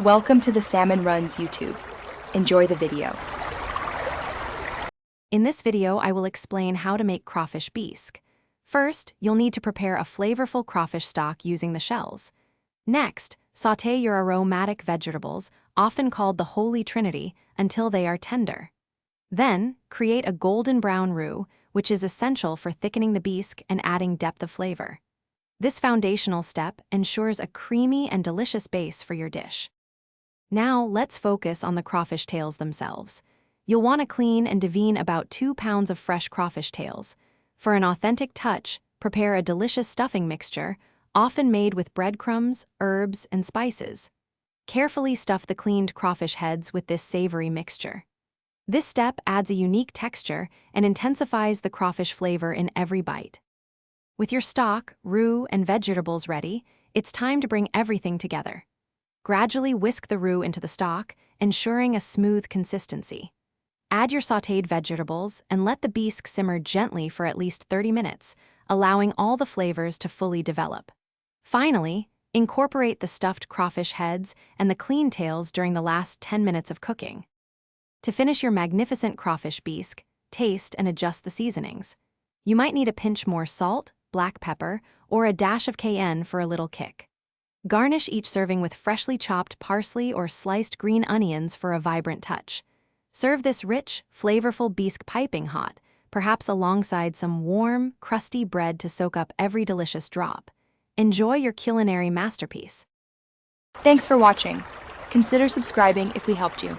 Welcome to the Salmon Runs YouTube. Enjoy the video. In this video, I will explain how to make crawfish bisque. First, you'll need to prepare a flavorful crawfish stock using the shells. Next, sauté your aromatic vegetables, often called the Holy Trinity, until they are tender. Then, create a golden brown roux, which is essential for thickening the bisque and adding depth of flavor. This foundational step ensures a creamy and delicious base for your dish. Now, let's focus on the crawfish tails themselves. You'll want to clean and devine about 2 pounds of fresh crawfish tails. For an authentic touch, prepare a delicious stuffing mixture, often made with breadcrumbs, herbs, and spices. Carefully stuff the cleaned crawfish heads with this savory mixture. This step adds a unique texture and intensifies the crawfish flavor in every bite. With your stock, roux, and vegetables ready, it's time to bring everything together. Gradually whisk the roux into the stock, ensuring a smooth consistency. Add your sautéed vegetables and let the bisque simmer gently for at least 30 minutes, allowing all the flavors to fully develop. Finally, incorporate the stuffed crawfish heads and the clean tails during the last 10 minutes of cooking. To finish your magnificent crawfish bisque, taste and adjust the seasonings. You might need a pinch more salt, black pepper, or a dash of cayenne for a little kick. Garnish each serving with freshly chopped parsley or sliced green onions for a vibrant touch. Serve this rich, flavorful bisque piping hot, perhaps alongside some warm, crusty bread to soak up every delicious drop. Enjoy your culinary masterpiece. Thanks for watching. Consider subscribing if we helped you.